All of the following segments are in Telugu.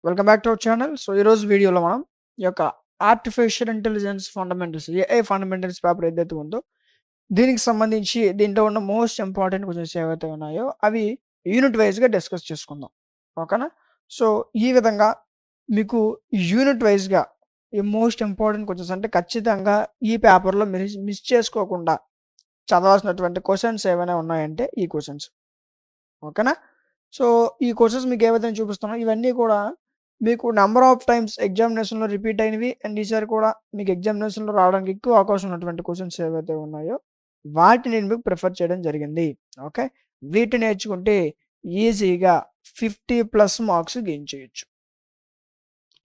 Welcome back to our channel. So, ఈరోజు వీడియోలో మనం ఈ యొక్క artificial intelligence fundamentals, AI fundamentals paper ఏదైతే ఉందో, దీనికి సంబంధించి దీంట్లో ఉన్న మోస్ట్ ఇంపార్టెంట్ క్వెషన్స్ ఏవైతే ఉన్నాయో, అవి యూనిట్ వైస్‌గా డిస్కస్ చేసుకుందాం. ఓకేనా? సో, ఈ విధంగా మీకు యూనిట్ వైస్‌గా ఈ మోస్ట్ ఇంపార్టెంట్ క్వెషన్స్ అంటే ఖచ్చితంగా ఈ పేపర్‌లో మీరు మిస్ చేసుకోకుండా చదవాల్సినటువంటి క్వెషన్స్ ఏవైనా ఉన్నాయంటే ఈ క్వెషన్స్. ఓకేనా? సో, ఈ క్వెషన్స్ మీకు ఏవైతే నేను చూపిస్తున్నానో ఇవన్నీ కూడా మీకు నంబర్ ఆఫ్ టైమ్స్ ఎగ్జామినేషన్‌లో రిపీట్ అయినవి. అండ్ ఈసారి కూడా మీకు ఎగ్జామినేషన్‌లో రావడానికి ఎక్కువ అవకాశం ఉన్నటువంటి క్వెషన్స్ ఏవైతే ఉన్నాయో, వాటిని నేను మీకు ప్రిఫర్ చేయడం జరిగింది. ఓకే. వీటిని నేర్చుకుంటే ఈజీగా 50+ మార్క్స్ గెయిన్ చేయొచ్చు.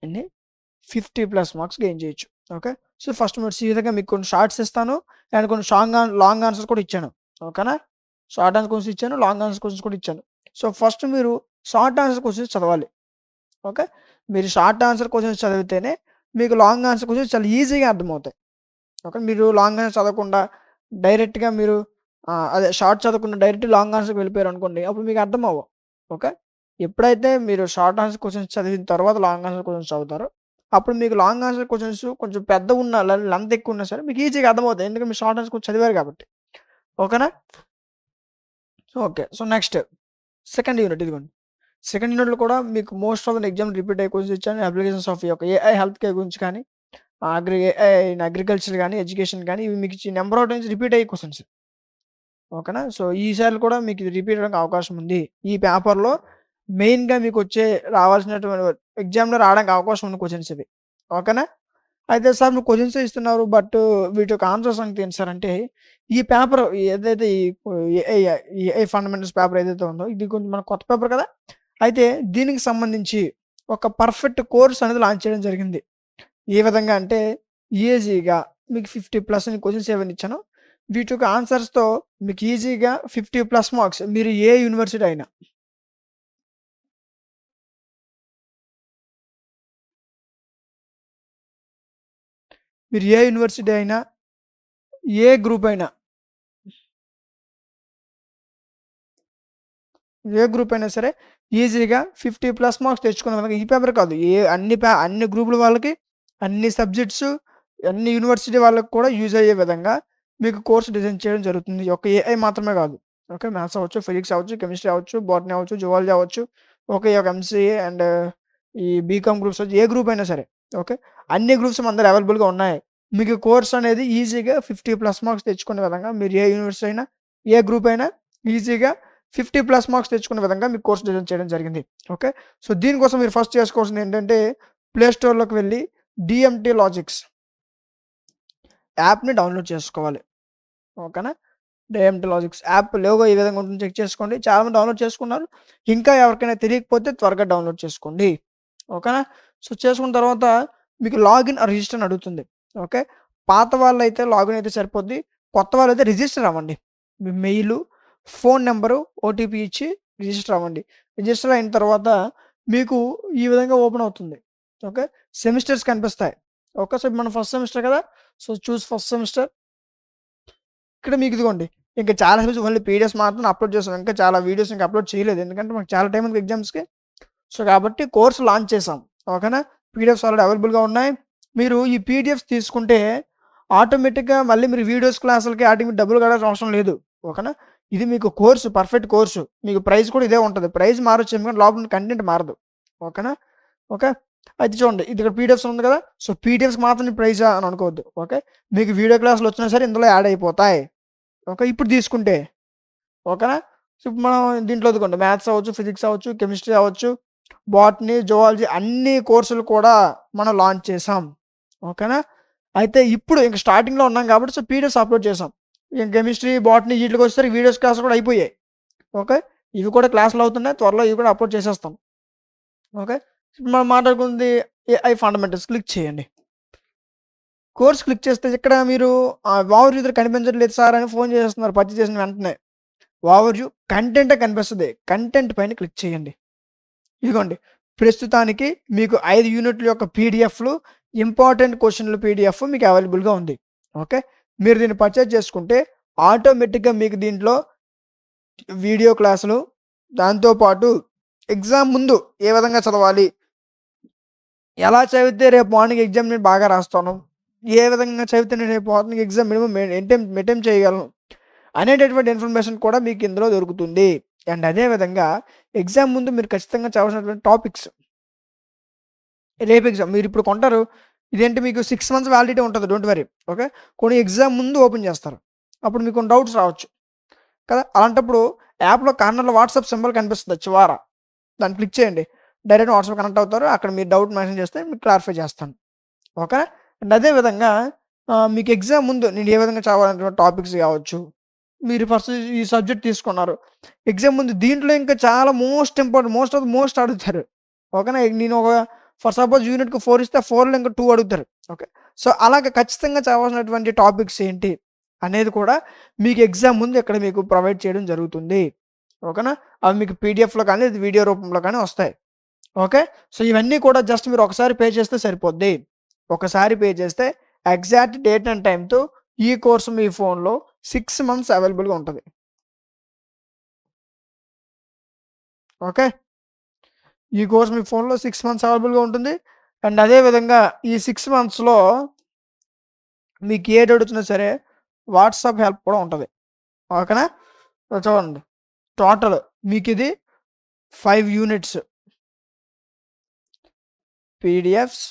ఎన్ని? 50+ మార్క్స్ గెయిన్ చేయొచ్చు. ఓకే. సో, ఫస్ట్ మీరు సీదాగా మీకు కొన్ని షార్ట్స్ ఇస్తాను. అండ్ కొన్ని లాంగ్ ఆన్సర్స్ కూడా ఇచ్చాను. ఓకేనా? షార్ట్ ఆన్సర్ క్వెషన్స్ ఇచ్చాను. లాంగ్ ఆన్సర్ క్వెషన్స్ కూడా ఇచ్చాను. సో, ఫస్ట్ మీరు షార్ట్ ఆన్సర్ క్వెషన్స్ చదవాలి. ఓకే. మీరు షార్ట్ ఆన్సర్ క్వెషన్స్ చదివితేనే మీకు లాంగ్ ఆన్సర్ క్వెషన్స్ చాలా ఈజీగా అర్థమవుతాయి. ఓకే. మీరు లాంగ్ ఆన్సర్ చదవకుండా డైరెక్ట్‌గా మీరు అదే షార్ట్ చదవకుండా డైరెక్ట్ లాంగ్ ఆన్సర్‌కి వెళ్ళిపోయారనుకోండి, అప్పుడు మీకు అర్థమవ్వవు. ఓకే. ఎప్పుడైతే మీరు షార్ట్ ఆన్సర్ క్వెషన్స్ చదివిన తర్వాత లాంగ్ ఆన్సర్ క్వెషన్స్ చదువుతారో, అప్పుడు మీకు లాంగ్ ఆన్సర్ క్వెషన్స్ కొంచెం పెద్దగున్నా లెంత్ ఎక్కువున్నా సరే మీకు ఈజీగా అర్థమవుతాయి. ఎందుకంటే మీరు షార్ట్ ఆన్సర్ క్వెషన్ చదివారు కాబట్టి. ఓకేనా? Okay. So, next second unit ఇదిగోండి. సెకండ్ యూనిట్‌లో కూడా మీకు most of the exam repeat అయ్యే క్వెషన్స్ ఇచ్చాను. అప్లికేషన్స్ ఆఫ్ ఈ యొక్క ఏఐ హెల్త్ కేర్ గురించి కానీ, ఏఐ ఇన్ అగ్రికల్చర్ గాని, ఎడ్యుకేషన్ గాని ఇవి మీకు నంబర్ ఆఫ్ టైమ్స్ రిపీట్ అయ్యే క్వెషన్స్. ఓకేనా? సో, ఈసారి కూడా మీకు ఇది రిపీట్ అవ్వడానికి అవకాశం ఉంది. ఈ పేపర్‌లో మెయిన్‌గా మీకొచ్చే రావాల్సినటువంటి ఎగ్జామ్‌లో రావడానికి అవకాశం ఉన్న క్వెషన్స్ ఇవి. ఓకేనా? అయితే సార్ మీరు క్వెషన్సే ఇస్తున్నారు. బట్ వీటి యొక్క ఆన్సర్ సంగతి ఏంటి సార్ అంటే, ఈ పేపర్ ఏదైతే ఏఐ ఏఐ ఫండమెంటల్స్ పేపర్ ఏదైతే ఉందో, ఇది కొంచెం మన కొత్త పేపర్ కదా! అయితే దీనికి సంబంధించి ఒక పర్ఫెక్ట్ కోర్స్ అనేది లాంచ్ చేయడం జరిగింది. ఏ విధంగా అంటే ఈజీగా మీకు 50+ అని క్వెషన్స్ ఏవైనా ఇచ్చానో, వీటి యొక్క ఆన్సర్స్‌తో మీకు ఈజీగా 50+ మార్క్స్ మీరు ఏ యూనివర్సిటీ అయినా. మీరు ఏ యూనివర్సిటీ అయినా, ఏ గ్రూప్ అయినా, ఏ గ్రూప్ అయినా సరే ఈజీగా 50+ మార్క్స్ తెచ్చుకునే విధంగా ఈ పేపర్ కాదు. అన్ని గ్రూపుల వాళ్ళకి, అన్ని సబ్జెక్ట్స్, అన్ని యూనివర్సిటీ వాళ్ళకి కూడా యూజ్ అయ్యే విధంగా మీకు కోర్స్ డిజైన్ చేయడం జరుగుతుంది. ఒక ఏఐ మాత్రమే కాదు. ఓకే. మ్యాథ్స్ అవ్వచ్చు, ఫిజిక్స్ అవ్వచ్చు, కెమిస్ట్రీ అవ్వచ్చు, బోటనీ అవ్వచ్చు, జువాలజీ అవ్వచ్చు. ఓకే. ఈ యొక్క ఎంసీఏ అండ్ ఈ బీకామ్ గ్రూప్స్ ఏ గ్రూప్ అయినా సరే. ఓకే. అన్ని గ్రూప్స్ మన దగ్గర అవైలబుల్‌గా ఉన్నాయి. మీకు కోర్స్ అనేది ఈజీగా 50+ మార్క్స్ తెచ్చుకునే విధంగా మీరు ఏ యూనివర్సిటీ అయినా, ఏ గ్రూప్ అయినా ఈజీగా 50+ మార్క్స్ తెచ్చుకునే విధంగా మీకు కోర్స్ డిజైన్ చేయడం జరిగింది. ఓకే. సో, దీనికోసం మీరు ఫస్ట్ చేసుకోవాల్సింది ఏంటంటే ప్లే స్టోర్‌లోకి వెళ్లి డీఎంటీ లాజిక్స్ యాప్‌ని డౌన్‌లోడ్ చేసుకోవాలి. ఓకేనా? డీఎంటీ లాజిక్స్ యాప్ లోగో ఈ విధంగా ఉంటుంది చెక్ చేసుకోండి. చాలామంది డౌన్‌లోడ్ చేసుకున్నారు. ఇంకా ఎవరికైనా తెలియకపోతే త్వరగా డౌన్‌లోడ్ చేసుకోండి. ఓకేనా? సో, చేసుకున్న తర్వాత మీకు లాగిన్, రిజిస్టర్ అని అడుగుతుంది. ఓకే. పాత వాళ్ళైతే లాగిన్ అయితే సరిపోద్ది. కొత్త వాళ్ళైతే రిజిస్టర్ అవ్వండి. మీ మెయిలు, ఫోను నంబరు, ఓటీపీ ఇచ్చి రిజిస్టర్ అవ్వండి. రిజిస్టర్ అయిన తర్వాత మీకు ఈ విధంగా ఓపెన్ అవుతుంది. ఓకే. సెమిస్టర్స్ కనిపిస్తాయి. ఓకే. సో, మనం ఫస్ట్ సెమిస్టర్ కదా! సో, చూస్ ఫస్ట్ సెమిస్టర్. ఇక్కడ మీకు ఇదిగోండి. ఇంకా చాలా వీడియోస్ ఓన్లీ పీడిఎఫ్స్ మాత్రమే అప్‌లోడ్ చేసాం. ఇంకా చాలా వీడియోస్ ఇంకా అప్‌లోడ్ చేయలేదు. ఎందుకంటే మాకు చాలా టైం ఉంది ఎగ్జామ్స్‌కి. సో, కాబట్టి కోర్స్ లాంచ్ చేసాం. ఓకేనా? పీడిఎఫ్స్ ఆల్రెడీ అవైలబుల్‌గా ఉన్నాయి. మీరు ఈ పీడిఎఫ్స్ తీసుకుంటే ఆటోమేటిక్‌గా మళ్ళీ మీరు వీడియోస్, క్లాసులకి ఆటికి మీరు డబ్బులు కట్టాల్సిన అవసరం లేదు. ఓకేనా? ఇది మీకు కోర్సు, పర్ఫెక్ట్ కోర్సు. మీకు ప్రైస్ కూడా ఇదే ఉంటది. ప్రైస్ మారొచ్చు ఎందుకంటే లోపల ఉన్న కంటెంట్ మారదు. ఓకేనా? ఓకే. అయితే చూడండి ఇది ఇక్కడ పీడిఎఫ్స్ ఉంది కదా! సో, పీడిఎఫ్స్‌కి మాత్రం ప్రైజా అని అనుకోవద్దు. ఓకే. మీకు వీడియో క్లాసులు వచ్చినా సరే ఇందులో యాడ్ అయిపోతాయి. ఓకే. ఇప్పుడు తీసుకుంటే. ఓకేనా? సో, ఇప్పుడు మనం దీంట్లో ఇదిగోండి మ్యాథ్స్ అవ్వచ్చు, ఫిజిక్స్ అవ్వచ్చు, కెమిస్ట్రీ అవ్వచ్చు, బోటనీ, జువాలజీ అన్ని కోర్సులు కూడా మనం లాంచ్ చేసాం. ఓకేనా? అయితే ఇప్పుడు ఇంక స్టార్టింగ్‌లో ఉన్నాం కాబట్టి సో, పీడిఎఫ్స్ అప్‌లోడ్ చేసాం. ఇంక కెమిస్ట్రీ, బోటనీ ఈట్లికొచ్చేసరికి వీడియోస్ క్లాసులు కూడా అయిపోయాయి. ఓకే. ఇవి కూడా క్లాసులు అవుతున్నాయి. త్వరలో ఇవి కూడా అప్‌లోడ్ చేసేస్తాం. ఓకే. ఇప్పుడు మనం మాట్లాడుకుంది ఏఐ ఫండమెంటల్స్ క్లిక్ చేయండి. కోర్స్ క్లిక్ చేస్తే ఇక్కడ మీరు ఓవర్ వ్యూ కనిపించట్లేదు సార్ అని ఫోన్ చేసేస్తున్నారు పర్చేజ్ చేసిన వెంటనే. ఓవర్ వ్యూ కంటెంటే కనిపిస్తది. కంటెంట్ పైన క్లిక్ చేయండి. ఇదిగోండి. ప్రస్తుతానికి మీకు 5 యూనిట్ల యొక్క పీడిఎఫ్‌లు, ఇంపార్టెంట్ క్వెషన్‌ల పీడిఎఫ్ మీకు అవైలబుల్‌గా ఉంది. ఓకే. మీరు దీన్ని పర్చేజ్ చేసుకుంటే ఆటోమేటిక్‌గా మీకు దీంట్లో వీడియో క్లాసులు, దాంతో పాటు ఎగ్జామ్ ముందు ఏ విధంగా చదవాలి, ఎలా చదివితే రేపు మార్నింగ్ ఎగ్జామ్ నేను బాగా రాస్తాను, ఏ విధంగా చదివితే నేను రేపు మార్నింగ్ ఎగ్జామ్ మినిమం అటెంప్ట్ చేయగలను అనేటటువంటి ఇన్ఫర్మేషన్ కూడా మీకు ఇందులో దొరుకుతుంది. అండ్ అదేవిధంగా ఎగ్జామ్ ముందు మీరు ఖచ్చితంగా చదవాల్సినటువంటి టాపిక్స్, రేపు ఎగ్జామ్ మీరు ఇప్పుడు కొంటారు, ఇదేంటి మీకు 6 మంత్స్ వ్యాలిడిటీ ఉంటుంది, డోంట్ వరీ. ఓకే, కొన్ని ఎగ్జామ్ ముందు ఓపెన్ చేస్తారు, అప్పుడు మీకు కొన్ని డౌట్స్ రావచ్చు కదా. అలాంటప్పుడు యాప్లో కార్నర్లో వాట్సాప్ సింబల్ కనిపిస్తుంది చివర, దాన్ని క్లిక్ చేయండి, డైరెక్ట్ వాట్సాప్ కనెక్ట్ అవుతారు, అక్కడ మీరు డౌట్ మెన్షన్ చేస్తే మీకు క్లారిఫై చేస్తాను. ఓకే, అండ్ అదేవిధంగా మీకు ఎగ్జామ్ ముందు నేను ఏ విధంగా చదవాలనేటువంటి టాపిక్స్ కావచ్చు, మీరు ఫస్ట్ ఈ సబ్జెక్ట్ తీసుకున్నారు, ఎగ్జామ్ ముందు దీంట్లో ఇంకా చాలా most important, most of the most అడుగుతారు. ఓకేనా, నేను ఒక ఫర్ సపోజ్ యూనిట్కి 4 ఇస్తే 4లో ఇంకా 2 అడుగుతారు. ఓకే, సో అలాగే ఖచ్చితంగా చదవాల్సినటువంటి టాపిక్స్ ఏంటి అనేది కూడా మీకు ఎగ్జామ్ ముందు ఇక్కడ మీకు ప్రొవైడ్ చేయడం జరుగుతుంది. ఓకేనా, అవి మీకు పీడిఎఫ్లో కానీ వీడియో రూపంలో కానీ వస్తాయి. ఓకే, సో ఇవన్నీ కూడా జస్ట్ మీరు ఒకసారి పే చేస్తే సరిపోద్ది. ఒకసారి పే చేస్తే ఎగ్జాక్ట్ డేట్ అండ్ టైంతో ఈ కోర్సు మీ ఫోన్లో 6 మంత్స్ అవైలబుల్గా ఉంటుంది. ఓకే, ఈ కోర్స్ మీ ఫోన్లో 6 మంత్స్ అవైలబుల్గా ఉంటుంది. అండ్ అదేవిధంగా ఈ 6 మంత్స్లో మీకు ఏ డౌట్ వచ్చినా సరే వాట్సాప్ హెల్ప్ కూడా ఉంటుంది. ఓకేనా, సో చూడండి, టోటల్ మీకు ఇది 5 యూనిట్స్ పీడిఎఫ్స్,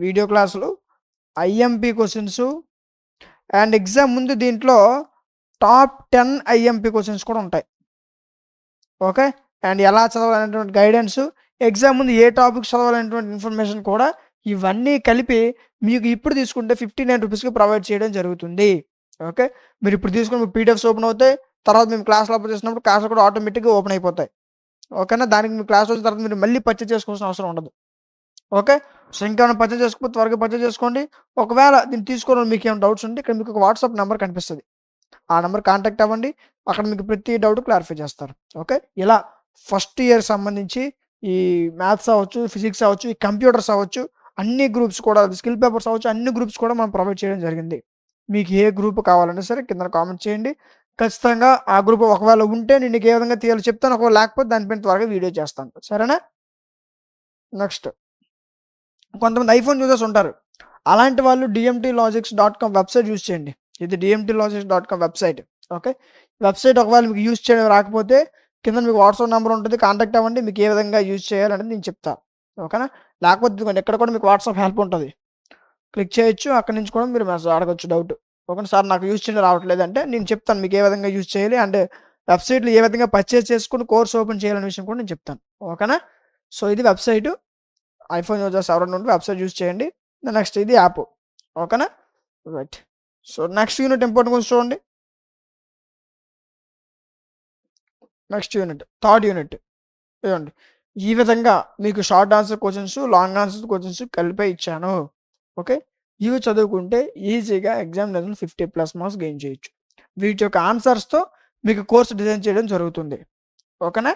వీడియో క్లాసులు, ఐఎంపీ క్వశ్చన్స్, అండ్ ఎగ్జామ్ ముందు దీంట్లో టాప్ 10 ఐఎంపీ క్వశ్చన్స్ కూడా ఉంటాయి. ఓకే, అండ్ ఎలా చదవాలనేటువంటి గైడెన్స్, ఎగ్జామ్ ముందు ఏ టాపిక్ చదవాలనేటువంటి ఇన్ఫర్మేషన్ కూడా ఇవన్నీ కలిపి మీకు ఇప్పుడు తీసుకుంటే 59 రూపీస్కి ప్రొవైడ్ చేయడం జరుగుతుంది. ఓకే, మీరు ఇప్పుడు తీసుకుని మీకు పీడిఎఫ్స్ ఓపెన్ అవుతాయి, తర్వాత మేము క్లాస్లో అప్లోడ్ చేసినప్పుడు క్లాసులు కూడా ఆటోమేటిక్గా ఓపెన్ అయిపోతాయి. ఓకేనా, దానికి మీ క్లాస్ వచ్చిన తర్వాత మీరు మళ్ళీ పర్చేజ్ చేసుకోవాల్సిన అవసరం ఉండదు. ఓకే, సో ఇంకేమైనా పర్చేజ్ చేసుకోకపోతే త్వరగా పర్చేజ్ చేసుకోండి. ఒకవేళ దీన్ని తీసుకోవడం మీకు ఏమైనా డౌట్స్ ఉంటే ఇక్కడ మీకు ఒక వాట్సాప్ నెంబర్ కనిపిస్తుంది, ఆ నెంబర్ కాంటాక్ట్ అవ్వండి, అక్కడ మీకు ప్రతి డౌట్ క్లారిఫై చేస్తారు. ఓకే, ఇలా ఫస్ట్ ఇయర్ సంబంధించి ఈ మ్యాథ్స్ అవ్వచ్చు, ఫిజిక్స్ అవ్వచ్చు, ఈ కంప్యూటర్స్ అవ్వచ్చు, అన్ని గ్రూప్స్ కూడా, స్కిల్ పేపర్స్ అవ్వచ్చు, అన్ని గ్రూప్స్ కూడా మనం ప్రొవైడ్ చేయడం జరిగింది. మీకు ఏ గ్రూప్ కావాలన్నా సరే కింద కామెంట్ చేయండి, ఖచ్చితంగా ఆ గ్రూప్ ఒకవేళ ఉంటే నేను ఏ విధంగా తీయాలో చెప్తాను, ఒకవేళ లేకపోతే దానిపైన త్వరగా వీడియో చేస్తాను. సరేనా, నెక్స్ట్ కొంతమంది ఐఫోన్ యూజర్స్ ఉంటారు, అలాంటి వాళ్ళు dmtlogics.com వెబ్సైట్ యూజ్ చేయండి. ఇది dmtlogics.com వెబ్సైట్. ఓకే, వెబ్సైట్ ఒకవేళ మీకు యూజ్ చేయడం రాకపోతే కింద మీకు వాట్సాప్ నెంబర్ ఉంటుంది, కాంటాక్ట్ అవ్వండి, మీకు ఏ విధంగా యూజ్ చేయాలనేది నేను చెప్తాను. ఓకేనా, లేకపోతే ఇదిగోండి ఇక్కడ కూడా మీకు వాట్సాప్ హెల్ప్ ఉంటుంది, క్లిక్ చేయొచ్చు, అక్కడి నుంచి కూడా మీరు మెసేజ్ అడగచ్చు డౌట్. ఓకే సార్, నాకు యూజ్ చేయడం రావట్లేదు అంటే నేను చెప్తాను మీకు ఏ విధంగా యూజ్ చేయాలి, అండ్ వెబ్సైట్లో ఏ విధంగా పర్చేస్ చేసుకుని కోర్స్ ఓపెన్ చేయాలనే విషయం కూడా నేను చెప్తాను. ఓకేనా, సో ఇది వెబ్సైట్, ఐఫోన్ యూజర్స్ ఎవరైనా ఉంటే వెబ్సైట్ యూజ్ చేయండి. నెక్స్ట్ ఇది యాప్. ఓకేనా, right. So next unit important కొంచెం చూడండి. నెక్స్ట్ యూనిట్, థర్డ్ యూనిట్ ఇవ్వండి. ఈ విధంగా మీకు short answer questions, long answer questions కలిపే ఇచ్చాను. ఓకే, ఇవి చదువుకుంటే ఈజీగా ఎగ్జామ్ లెవెల్ 50+ మార్క్స్ గెయిన్ చేయొచ్చు. వీటి యొక్క ఆన్సర్స్తో మీకు కోర్స్ డిజైన్ చేయడం జరుగుతుంది. ఓకేనా,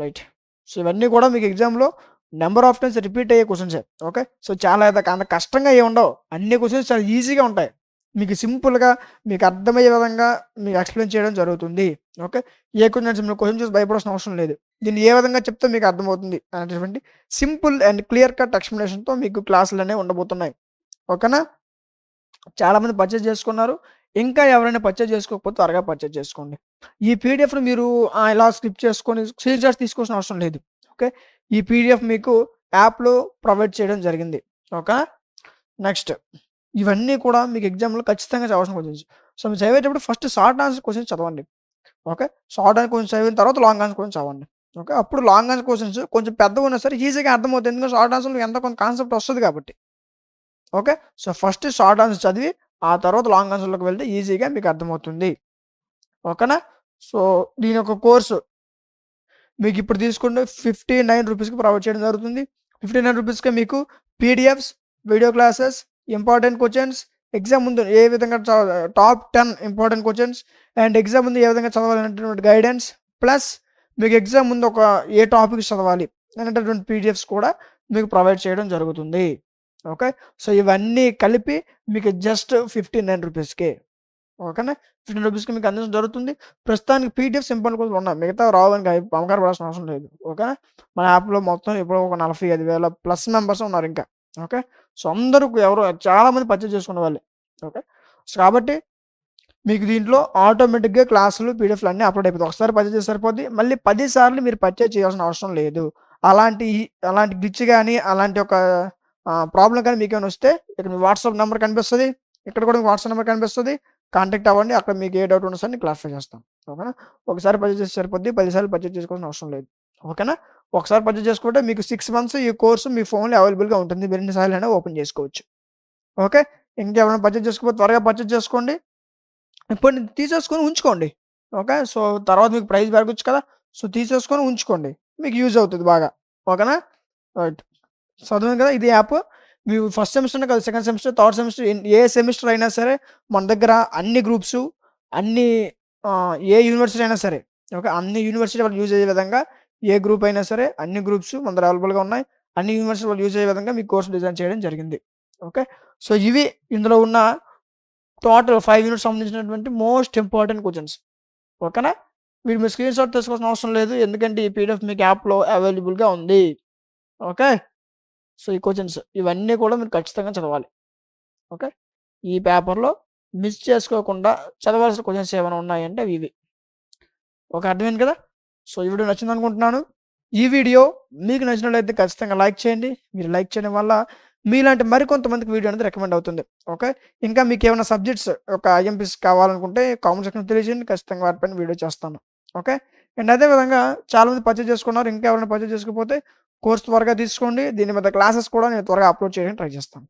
రైట్. సో ఇవన్నీ కూడా మీకు ఎగ్జామ్లో నెంబర్ ఆఫ్ టైమ్స్ రిపీట్ అయ్యే క్వశ్చన్సే. ఓకే, సో చాలా అంత కష్టంగా ఏమి ఉండవు, అన్ని క్వశ్చన్స్ చాలా ఈజీగా ఉంటాయి, మీకు సింపుల్గా మీకు అర్థమయ్యే విధంగా మీకు ఎక్స్ప్లెయిన్ చేయడం జరుగుతుంది. ఓకే, ఏ క్వశ్చన్స్ మీరు క్వశ్చన్ చూసి భయపడాల్సిన అవసరం లేదు, దీన్ని ఏ విధంగా చెప్తే మీకు అర్థమవుతుంది అనేటువంటి సింపుల్ అండ్ క్లియర్ కట్ ఎక్స్ప్లెనేషన్తో మీకు క్లాసులు అనేవి ఉండబోతున్నాయి. ఓకేనా, చాలామంది పర్చేజ్ చేసుకున్నారు, ఇంకా ఎవరైనా పర్చేజ్ చేసుకోకపోతే త్వరగా పర్చేజ్ చేసుకోండి. ఈ పీడిఎఫ్ను మీరు ఇలా స్క్రిప్ట్ చేసుకొని స్క్రీన్ షాట్స్ తీసుకోవాల్సిన అవసరం లేదు. ఓకే, ఈ పీడిఎఫ్ మీకు యాప్లో ప్రొవైడ్ చేయడం జరిగింది. ఓకే, నెక్స్ట్ ఇవన్నీ కూడా మీకు ఎగ్జామ్లో ఖచ్చితంగా చదవాల్సిన క్వశ్చన్స్. సో మీరు చదివేటప్పుడు ఫస్ట్ షార్ట్ ఆన్సర్ క్వశ్చన్స్ చదవండి. ఓకే, షార్ట్ ఆన్సర్ క్వశ్చన్స్ చదివిన తర్వాత లాంగ్ ఆన్సర్ క్వశ్చన్స్ చదవండి. ఓకే, అప్పుడు లాంగ్ ఆన్సర్ క్వశ్చన్స్ కొంచెం పెద్దగా ఉన్నా సరే ఈజీగా అర్థమవుతుంది, ఎందుకంటే షార్ట్ ఆన్సర్లో ఎంత కొంత కాన్సెప్ట్ వస్తుంది కాబట్టి. Okay, so first short answer చదివి ఆ తర్వాత లాంగ్ ఆన్సర్లోకి వెళ్తే ఈజీగా మీకు అర్థమవుతుంది. ఓకేనా, సో దీని యొక్క కోర్సు మీకు ఇప్పుడు తీసుకుంటే 59 రూపీస్కి ప్రొవైడ్ చేయడం జరుగుతుంది. 59 రూపీస్కే మీకు PDFs, video classes, important questions, exam ముందు ఏ విధంగా top 10 important questions, and exam ముందు ఏ విధంగా చదవాలనేటువంటి గైడెన్స్, ప్లస్ మీకు ఎగ్జామ్ ముందు ఏ టాపిక్స్ చదవాలి అనేటటువంటి పీడిఎఫ్స్ కూడా మీకు ప్రొవైడ్ చేయడం జరుగుతుంది. ఓకే, సో ఇవన్నీ కలిపి మీకు జస్ట్ 59 రూపీస్కే. ఓకేనా. రూ. 15కి మీకు అందించడం జరుగుతుంది. ప్రస్తుతానికి పీడిఎఫ్ సింపుల్ కోర్సులు ఉన్నాయి. మిగతావి రావని కంగారు పడాల్సిన అవసరం లేదు. ఓకేనా. మన యాప్‌లో మొత్తం ఇప్పుడు ఒక 45,000 ప్లస్ మెంబర్స్ ఉన్నారు ఇంకా. ఓకే. సో, అందరూ ఎవరో చాలామంది పర్చేజ్ చేసుకునే వాళ్ళే. ఓకే. సో, కాబట్టి మీకు దీంట్లో ఆటోమేటిక్‌గా క్లాసులు, పీడిఎఫ్‌లు అన్నీ అప్‌లోడ్ అయిపోతాయి. ఒకసారి పర్చేజ్ చేస్తే సరిపోద్ది. మళ్ళీ 10 సార్లు మీరు పర్చేజ్ చేయాల్సిన అవసరం లేదు. అలాంటి అలాంటి గ్లిచ్ గాని, అలాంటి ఒక ప్రాబ్లమ్ గాని మీకేమైనా వస్తే ఇక్కడ మీ వాట్సాప్ నంబర్ కనిపిస్తది. ఇక్కడ కూడా మీ వాట్సాప్ నంబర్ కనిపిస్తది. కాంటాక్ట్ అవ్వండి. అక్కడ మీకు ఏ డౌట్ ఉన్నా సరే నేను క్లారిఫై చేస్తాను. ఓకేనా. ఒకసారి పర్చేజ్ చేస్తే సరిపోద్ది. 10 సార్లు పర్చేజ్ చేసుకోవాల్సిన అవసరం లేదు. ఓకేనా. ఒకసారి పర్చేజ్ చేసుకుంటే మీకు 6 మంత్స్ ఈ కోర్స్ మీ ఫోన్‌లో అవైలబుల్‌గా ఉంటుంది. మీరు ఎన్ని సార్లైనా ఓపెన్ చేసుకోవచ్చు. ఓకే. ఇంకెవరైనా పర్చేజ్ చేసుకోకపోతే త్వరగా పర్చేజ్ చేసుకోండి. ఇప్పుడు తీసేసుకొని ఉంచుకోండి. ఓకే. సో, తర్వాత మీకు ప్రైస్ పెరగొచ్చు కదా! సో, తీసేసుకొని ఉంచుకోండి. మీకు యూజ్ అవుతది బాగా. ఓకేనా? రైట్. సో, అర్థమైంది కదా! ఇది యాప్. మీరు ఫస్ట్ సెమిస్టర్‌నే కాదు సెకండ్ సెమిస్టర్, థర్డ్ సెమిస్టర్ ఏ సెమిస్టర్ అయినా సరే మన దగ్గర అన్ని గ్రూప్సు, అన్ని ఏ యూనివర్సిటీ అయినా సరే. ఓకే. అన్ని యూనివర్సిటీ వాళ్ళు యూజ్ అయ్యే విధంగా ఏ గ్రూప్ అయినా సరే అన్ని గ్రూప్స్ మన దగ్గర అవైలబుల్‌గా ఉన్నాయి. అన్ని యూనివర్సిటీ వాళ్ళు యూజ్ అయ్యే విధంగా మీకు కోర్స్ డిజైన్ చేయడం జరిగింది. ఓకే. సో, ఇవి ఇందులో ఉన్న టోటల్ 5 యూనిట్స్ సంబంధించినటువంటి మోస్ట్ ఇంపార్టెంట్ క్వెషన్స్. ఓకేనా. మీరు మీ స్క్రీన్‌షాట్ తీసుకోవాల్సిన అవసరం లేదు. ఎందుకంటే ఈ పీడిఎఫ్ మీకు యాప్‌లో అవైలబుల్‌గా ఉంది. ఓకే. సో, ఈ క్వెషన్స్ ఇవన్నీ కూడా మీరు ఖచ్చితంగా చదవాలి. ఓకే. ఈ పేపర్‌లో మిస్ చేసుకోకుండా చదవాల్సిన క్వెషన్స్ ఏమైనా ఉన్నాయంటే అవి ఇవి. ఓకే. అర్థమైంది కదా! సో, ఈ వీడియో నచ్చిందనుకుంటున్నాను. ఈ వీడియో మీకు నచ్చినట్లయితే ఖచ్చితంగా లైక్ చేయండి. మీరు లైక్ చేయడం వల్ల మీలాంటి మరికొంతమందికి వీడియో అనేది రికమెండ్ అవుతుంది. ఓకే. ఇంకా మీకేమైనా సబ్జెక్ట్స్ ఒక ఐఎంపీస్ కావాలనుకుంటే కామెంట్ సెక్షన్‌లో తెలియజేయండి. ఖచ్చితంగా వాటిపైన వీడియో చేస్తాను. ఓకే. అండ్ అదే విధంగా చాలామంది పర్చేజ్ చేసుకున్నారు. ఇంకా ఎవరైనా పర్చేజ్ చేసుకోకపోతే కోర్స్ త్వరగా తీసుకోండి. దీని మీద క్లాసెస్ కూడా నేను త్వరగా అప్‌లోడ్ చేయడానికి ట్రై చేస్తాను.